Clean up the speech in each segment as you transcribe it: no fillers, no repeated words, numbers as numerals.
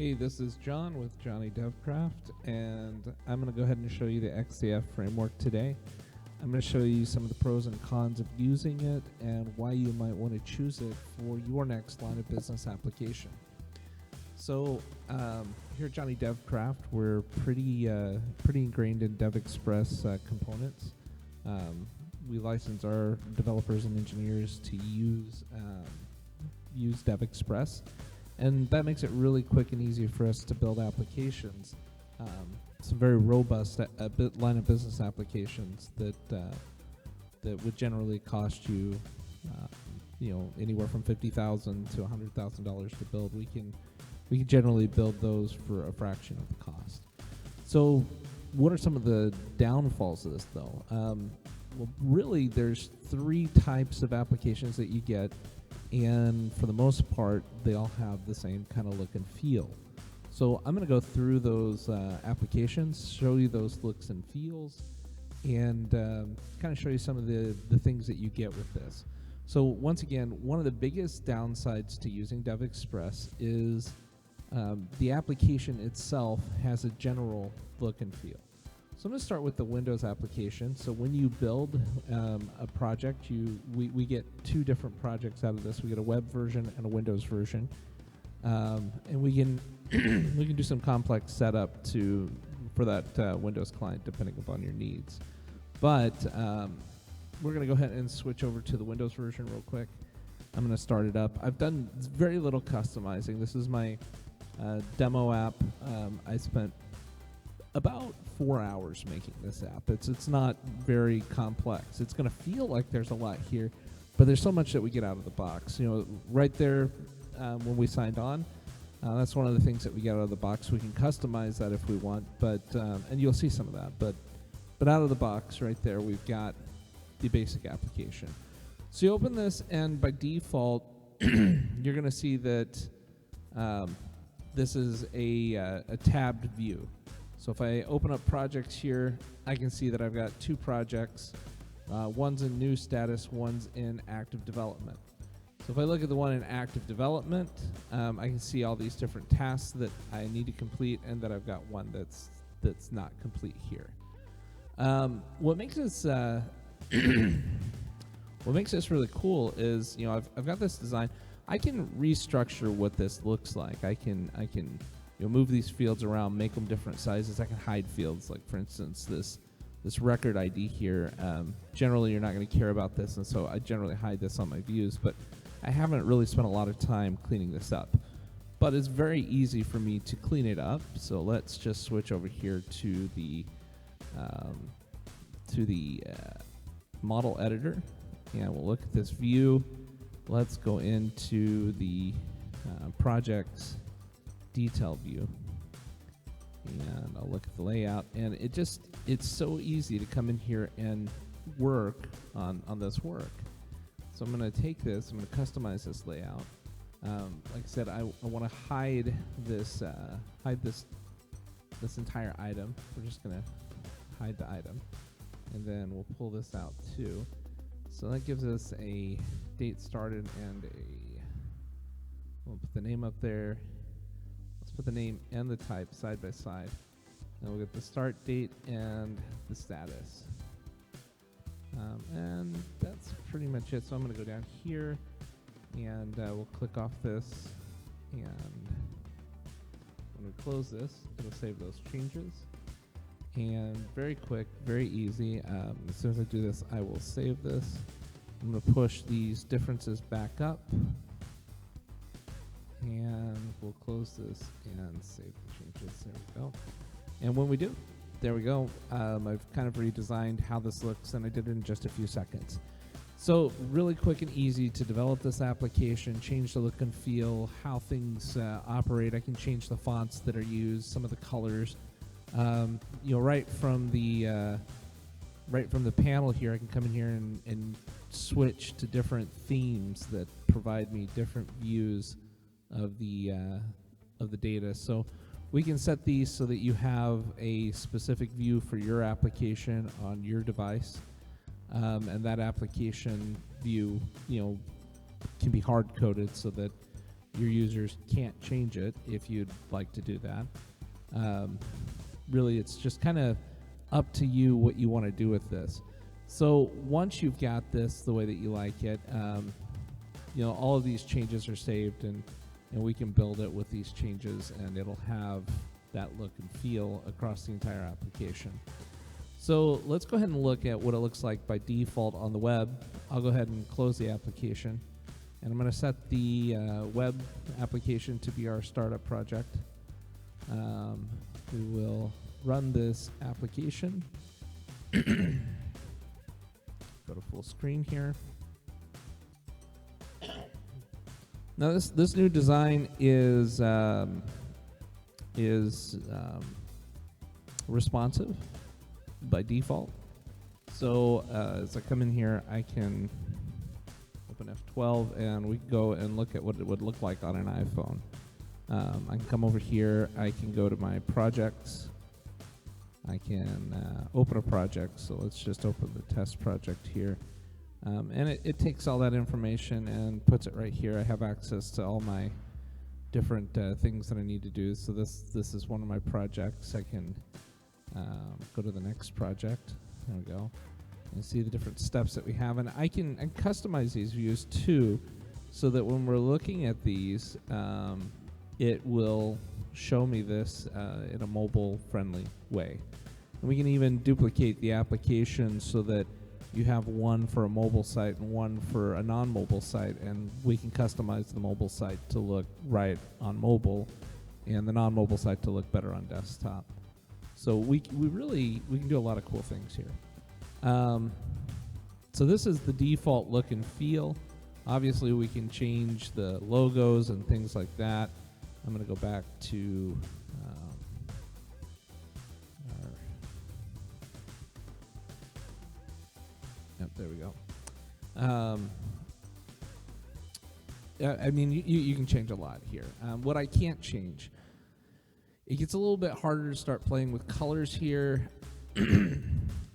Hey, this is John with Johnny DevCraft, and I'm going to go ahead and show you the XCF framework today. I'm going to show you some of the pros and cons of using it and why you might want to choose it for your next line of business application. So here at Johnny DevCraft, we're pretty ingrained in DevExpress components. We license our developers and engineers to use DevExpress. And that makes it really quick and easy for us to build applications. Some very robust line of business applications that would generally cost you, anywhere from $50,000 to $100,000 to build. We can generally build those for a fraction of the cost. So, what are some of the downfalls of this, though? Well, really, there's three types of applications that you get. And for the most part, they all have the same kind of look and feel. So I'm going to go through those applications, show you those looks and feels, and kind of show you some of the things that you get with this. So once again, one of the biggest downsides to using DevExpress is the application itself has a general look and feel. So I'm going to start with the Windows application. So when you build a project, we get two different projects out of this. We get a web version and a Windows version, and we can we can do some complex setup for that Windows client depending upon your needs. But we're going to go ahead and switch over to the Windows version real quick. I'm going to start it up. I've done very little customizing. This is my demo app. I spent about 4 hours making this app. It's not very complex. It's going to feel like there's a lot here, but there's so much that we get out of the box. Right there when we signed on, that's one of the things that we get out of the box. We can customize that if we want, but and you'll see some of that. But out of the box, right there, we've got the basic application. So you open this, and by default, you're going to see that this is a tabbed view. So if I open up projects here, I can see that I've got two projects. One's in new status, one's in active development. So if I look at the one in active development, I can see all these different tasks that I need to complete, and that I've got one that's not complete here. What makes this really cool is, I've got this design. I can restructure what this looks like. I can move these fields around, make them different sizes. I can hide fields, like for instance this record ID here. Generally, you're not going to care about this, and so I generally hide this on my views. But I haven't really spent a lot of time cleaning this up. But it's very easy for me to clean it up. So let's just switch over here to the model editor, and we'll look at this view. Let's go into the projects detail view, and I'll look at the layout, and it's so easy to come in here and work on this work. So I'm going to take this, I'm going to customize this layout. Like I said, I want to hide this entire item. We're just going to hide the item, and then we'll pull this out too. So that gives us a date started, and we'll put the name up there. Put the name and the type side by side. And we'll get the start date and the status. And that's pretty much it. So I'm going to go down here, and we'll click off this. And when we close this, it'll save those changes. And very quick, very easy. As soon as I do this, I will save this. I'm going to push these differences back up. And we'll close this and save the changes. There we go. And when we do, there we go. I've kind of redesigned how this looks, and I did it in just a few seconds. So really quick and easy to develop this application, change the look and feel, how things operate. I can change the fonts that are used, some of the colors. Right from the panel here, I can come in here and switch to different themes that provide me different views of the data. So we can set these so that you have a specific view for your application on your device, and that application view can be hard coded so that your users can't change it if you'd like to do that. Really, it's just kind of up to you what you want to do with this. So once you've got this the way that you like it, all of these changes are saved, and we can build it with these changes, and it'll have that look and feel across the entire application. So let's go ahead and look at what it looks like by default on the web. I'll go ahead and close the application, and I'm going to set the web application to be our startup project. We will run this application. Go to full screen here. Now this new design is responsive by default. So as I come in here, I can open F12 and we can go and look at what it would look like on an iPhone. I can come over here, I can go to my projects, I can open a project, so let's just open the test project here. And it takes all that information and puts it right here. I have access to all my different things that I need to do. So this is one of my projects. I can go to the next project. There we go. And see the different steps that we have. And I can customize these views too, so that when we're looking at these, it will show me this in a mobile-friendly way. And we can even duplicate the application so that you have one for a mobile site and one for a non-mobile site, and we can customize the mobile site to look right on mobile and the non-mobile site to look better on desktop. So we can do a lot of cool things here. So this is the default look and feel. Obviously we can change the logos and things like that. I'm going to go back to there we go. I mean, you can change a lot here. What I can't change, it gets a little bit harder to start playing with colors here.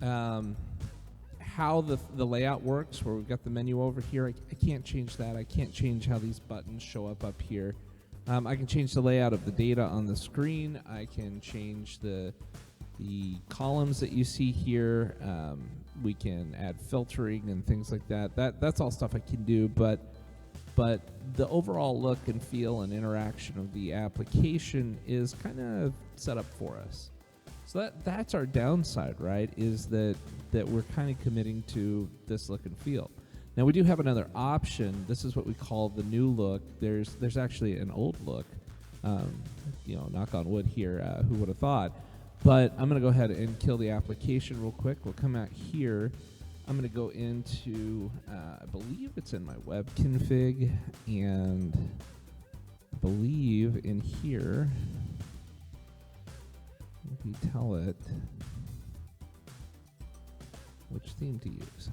How the layout works, where we've got the menu over here, I can't change that. I can't change how these buttons show up here. I can change the layout of the data on the screen. I can change the columns that you see here. We can add filtering and things like that. That's all stuff I can do, but the overall look and feel and interaction of the application is kind of set up for us. So that's our downside, right? Is that we're kind of committing to this look and feel. Now we do have another option. This is what we call the new look. There's actually an old look. Knock on wood here. Who would have thought? But I'm going to go ahead and kill the application real quick. We'll come out here. I'm going to go into, I believe it's in my web config, and I believe in here, if you tell it which theme to use.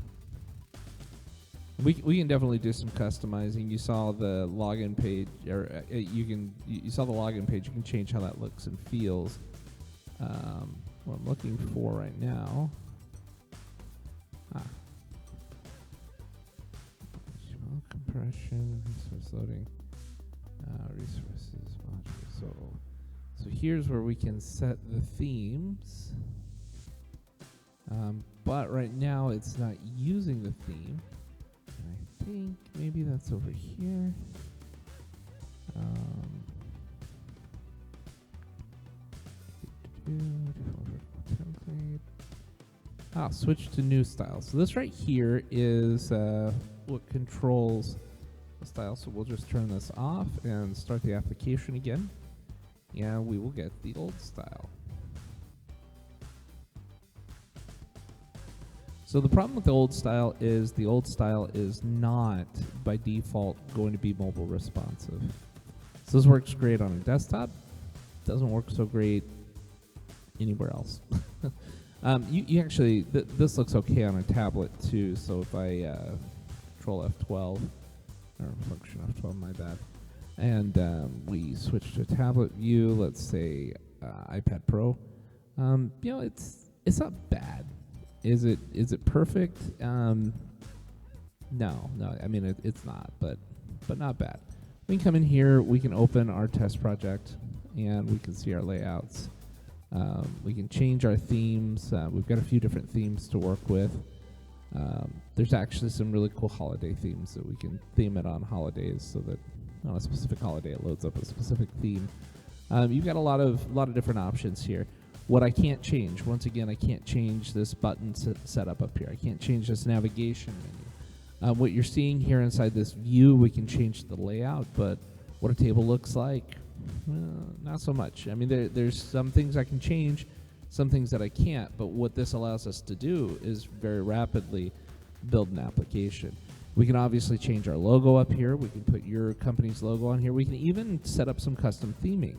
We can definitely do some customizing. You saw the login page, or you saw the login page. You can change how that looks and feels. What I'm looking for right now. Compression, resource loading, resources module. So here's where we can set the themes. But right now it's not using the theme. And I think maybe that's over here. Switch to new style. So this right here is what controls the style. So we'll just turn this off and start the application again. And we will get the old style. So the problem with the old style is not by default going to be mobile responsive. So this works great on a desktop. Doesn't work so great anywhere else. You actually, this looks okay on a tablet too. So if I Control F12 or function F12, my bad, and we switch to a tablet view, let's say iPad Pro. It's not bad. Is it perfect? No. I mean it's not, but not bad. We can come in here, we can open our test project, and we can see our layouts. We can change our themes. We've got a few different themes to work with. There's actually some really cool holiday themes that we can theme it on holidays, so that on a specific holiday it loads up a specific theme. You've got a lot of different options here. What I can't change, once again, I can't change this button setup up here. I can't change this navigation menu. What you're seeing here inside this view, we can change the layout, but what a table looks like, not so much. I mean, there's some things I can change, some things that I can't, but what this allows us to do is very rapidly build an application. We can obviously change our logo up here. We can put your company's logo on here. We can even set up some custom theming.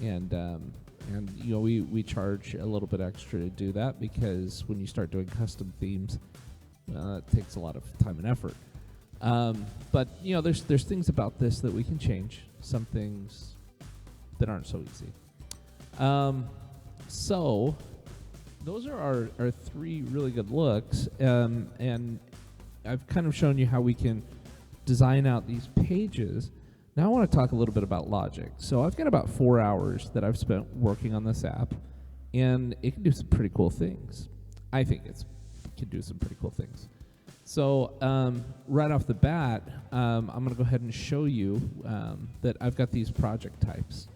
And you know, we charge a little bit extra to do that, because when you start doing custom themes, it takes a lot of time and effort. But you know, there's things about this that we can change. Some things that aren't so easy. So those are our three really good looks, and I've kind of shown you how we can design out these pages. Now I want to talk a little bit about logic. So I've got about 4 hours that I've spent working on this app, and it can do some pretty cool things. I think it can do some pretty cool things. So right off the bat, I'm going to go ahead and show you that I've got these project types.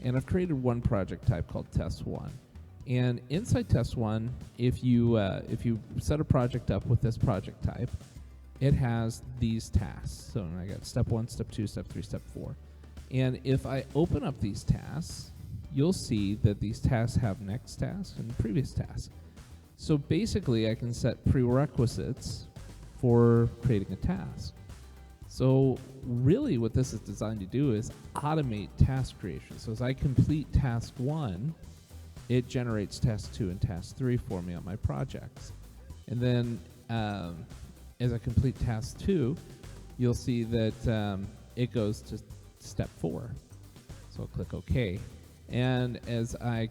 And I've created one project type called Test1. And inside Test1, if you set a project up with this project type, it has these tasks. So I got step 1, step 2, step 3, step 4. And if I open up these tasks, you'll see that these tasks have next task and previous task. So basically, I can set prerequisites for creating a task. So really what this is designed to do is automate task creation. So as I complete task 1, it generates task 2 and task 3 for me on my projects. And then as I complete task 2, you'll see that it goes to step 4. So I'll click OK. And as I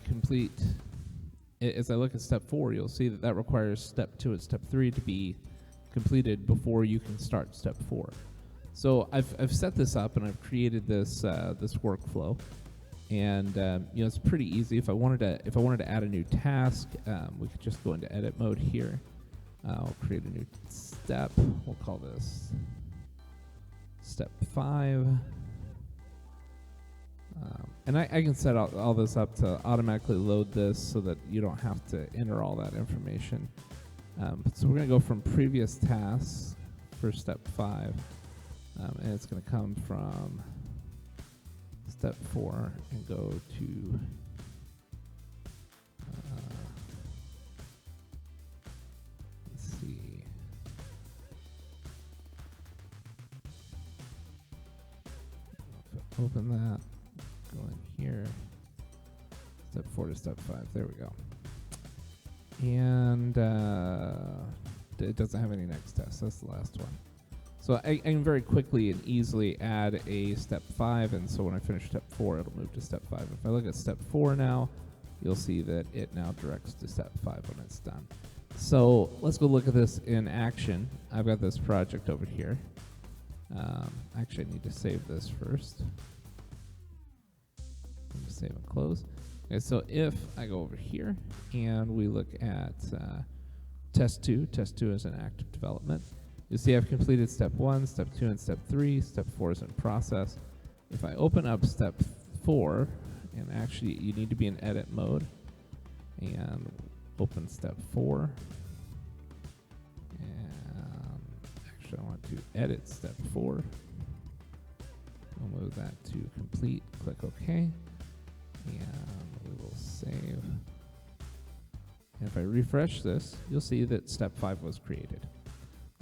look at step 4, you'll see that requires step 2 and step 3 to be completed before you can start step 4. So I've set this up and I've created this this workflow, and you know, it's pretty easy. If I wanted to add a new task, we could just go into edit mode here. I'll create a new step. We'll call this step 5. And I can set all this up to automatically load this so that you don't have to enter all that information. So we're going to go from previous tasks for step 5, and it's going to come from step 4 and go to let's see. Open that. Go in here. Step 4 to step 5. There we go. And it doesn't have any next tests. That's the last one. So I can very quickly and easily add a step 5, and so when I finish step 4, it'll move to step 5. If I look at step 4 now, you'll see that it now directs to step 5 when it's done. So let's go look at this in action. I've got this project over here. Actually, I need to save this first. Save and close. Okay, so if I go over here and we look at test 2 is an active development. You see I've completed step 1, step 2, and step 3. Step 4 is in process. If I open up step 4, and actually you need to be in edit mode, and open step 4, and actually I want to edit step 4. I'll move that to complete, click OK, and we will save. And if I refresh this, you'll see that step 5 was created.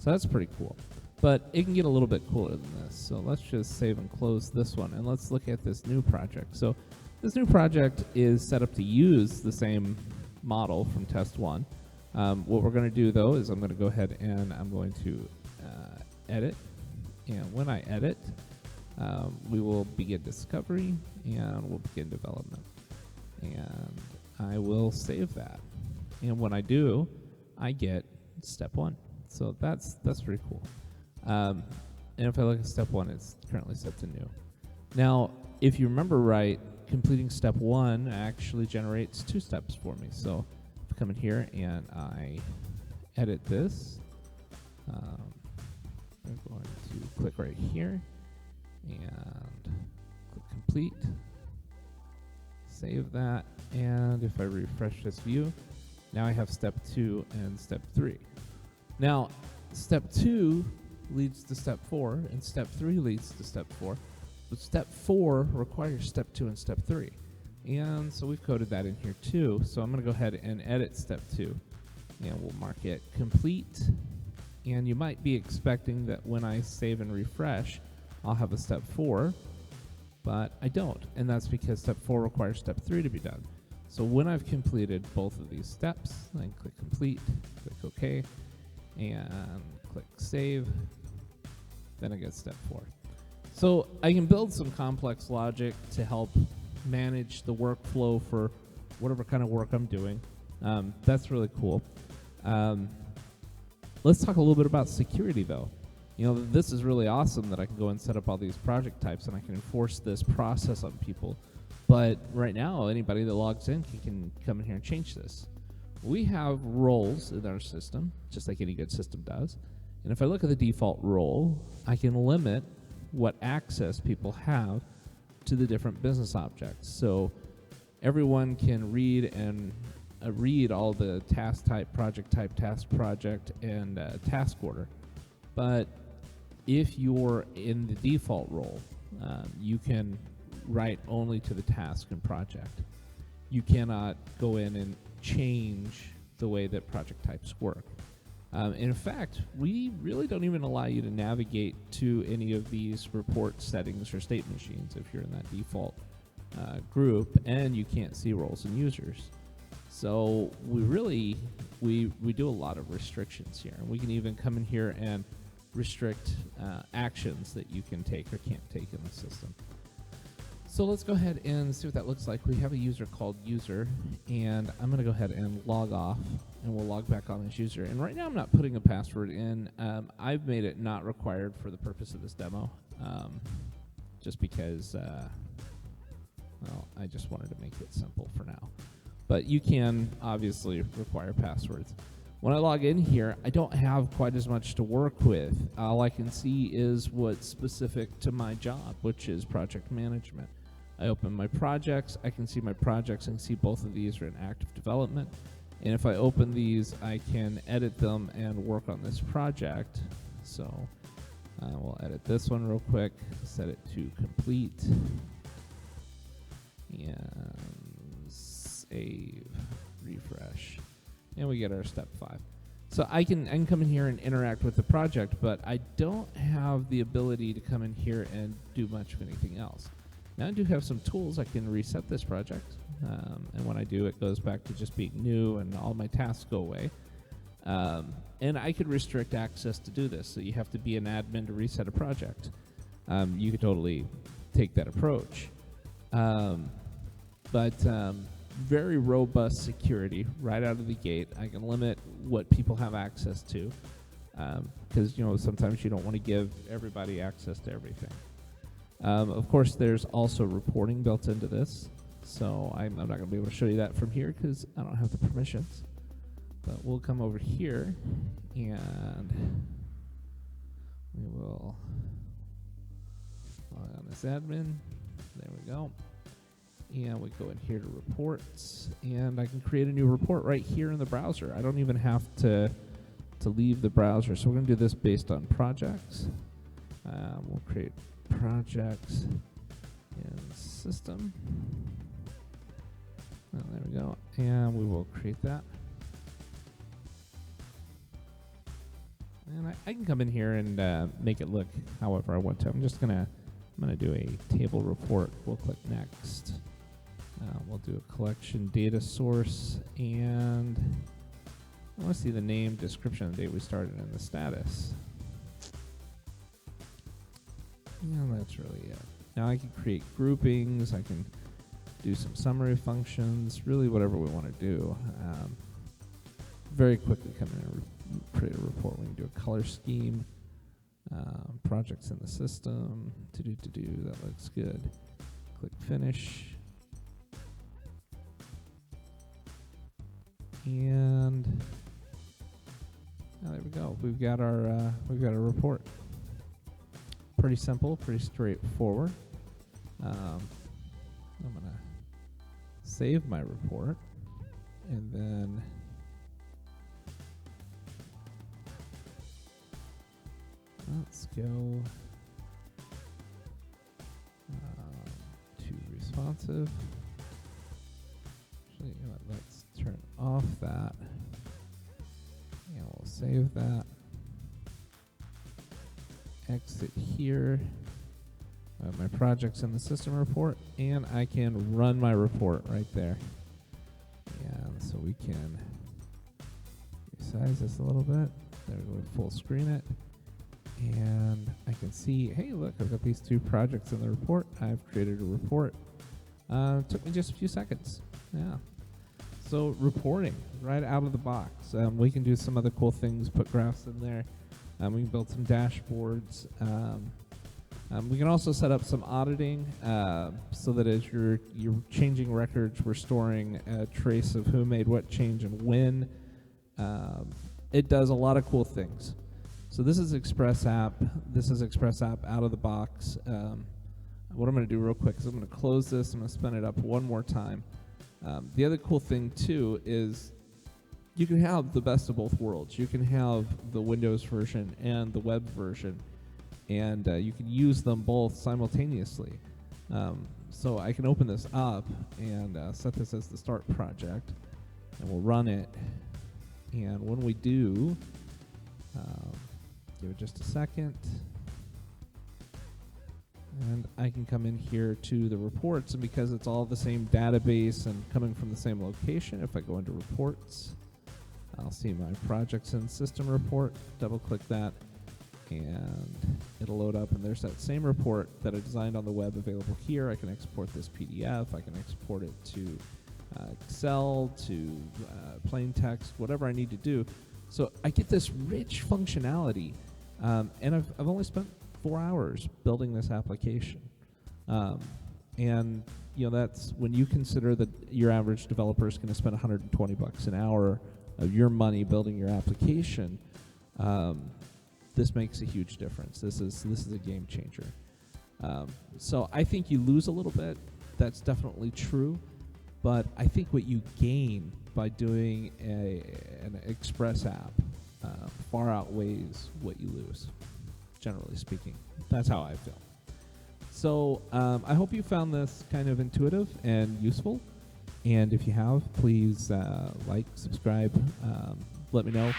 So that's pretty cool. But it can get a little bit cooler than this. So let's just save and close this one, and let's look at this new project. So this new project is set up to use the same model from test 1. What we're going to do, though, is I'm going to go ahead and I'm going to edit. And when I edit, we will begin discovery, and we'll begin development. And I will save that. And when I do, I get step 1. So that's pretty cool. And if I look at step 1, it's currently set to new. Now, if you remember right, completing step 1 actually generates 2 steps for me. So if I come in here and I edit this, I'm going to click right here and click complete, save that, and if I refresh this view, now I have step 2 and step 3. Now, step 2 leads to step 4, and step 3 leads to step 4. But step 4 requires step 2 and step 3. And so we've coded that in here too. So I'm going to go ahead and edit step 2. And we'll mark it complete. And you might be expecting that when I save and refresh, I'll have a step 4. But I don't. And that's because step 4 requires step 3 to be done. So when I've completed both of these steps, I can click complete, click OK, and click save. Then I get step 4. So I can build some complex logic to help manage the workflow for whatever kind of work I'm doing. That's really cool. Let's talk a little bit about security, though. You know, this is really awesome that I can go and set up all these project types and I can enforce this process on people. But right now, anybody that logs in can come in here and change this. We have roles in our system, just like any good system does. And if I look at the default role, I can limit what access people have to the different business objects. So everyone can read and read all the task type, task project, and task order. But if you're in the default role, you can write only to the task and project. You cannot go in and change the way that project types work. In fact, we really don't even allow you to navigate to any of these report settings or state machines if you're in that default group, and you can't see roles and users. So we do a lot of restrictions here. And we can even come in here and restrict actions that you can take or can't take in the system. So let's go ahead and see what that looks like. We have a user called user, and I'm going to go ahead and log off, and we'll log back on as user. And right now I'm not putting a password in. I've made it not required for the purpose of this demo, just because, well, I just wanted to make it simple for now. But you can obviously require passwords. When I log in here, I don't have quite as much to work with. All I can see is what's specific to my job, which is project management. I open my projects, I can see my projects and see both of these are in active development. And if I open these, I can edit them and work on this project. So we'll edit this one real quick, set it to complete, and save, refresh. And we get our step 5. So I can come in here and interact with the project, but I don't have the ability to come in here and do much of anything else. Now I do have some tools. I can reset this project, and when I do, it goes back to just being new and all my tasks go away. And I could restrict access to do this, so you have to be an admin to reset a project. You could totally take that approach. But very robust security right out of the gate. I can limit what people have access to, because sometimes you don't want to give everybody access to everything. Of course, there's also reporting built into this, so I'm not going to be able to show you that from here because I don't have the permissions. But we'll come over here and we will log on this admin. There we go. And we go in here to reports, and I can create a new report right here in the browser. I don't even have to leave the browser. So we're going to do this based on projects. We'll create projects in system. Oh, there we go. And we will create that. And I can come in here and make it look however I want to. I'm gonna do a table report. We'll click next. We'll do a collection data source, and I want to see the name, description of the date we started, and the status. Yeah, that's really it. Now I can create groupings. I can do some summary functions. Really, whatever we want to do. Very quickly come in and create a report. We can do a color scheme. Projects in the system. That looks good. Click finish. And there we go. We've got our report. Pretty simple, pretty straightforward. I'm gonna save my report, and then let's go to responsive. Actually, you know what, let's turn off that, and we'll save that. Exit here. My projects in the system report, and I can run my report right there. And so we can resize this a little bit. There we go, full screen it. And I can see, hey, look, I've got these 2 projects in the report. I've created a report. Took me just a few seconds. Yeah. So reporting right out of the box. We can do some other cool things, put graphs in there. We can build some dashboards. We can also set up some auditing so that as you're changing records, we're storing a trace of who made what change and when. It does a lot of cool things. So this is Express App. This is Express App out of the box. What I'm going to do real quick is I'm going to close this. I'm going to spin it up one more time. The other cool thing too is you can have the best of both worlds. You can have the Windows version and the web version, and you can use them both simultaneously. So I can open this up and set this as the start project, and we'll run it. And when we do, give it just a second, and I can come in here to the reports, and because it's all the same database and coming from the same location, if I go into reports, I'll see my projects and system report, double click that, and it'll load up, and there's that same report that I designed on the web available here. I can export this PDF, I can export it to Excel, to plain text, whatever I need to do. So I get this rich functionality, and I've only spent 4 hours building this application. And you know, that's when you consider that your average developer is going to spend $120 an hour of your money building your application. This makes a huge difference. This is a game changer. So I think you lose a little bit. That's definitely true. But I think what you gain by doing an Express app far outweighs what you lose, generally speaking. That's how I feel. So I hope you found this kind of intuitive and useful. And if you have, please like, subscribe, let me know.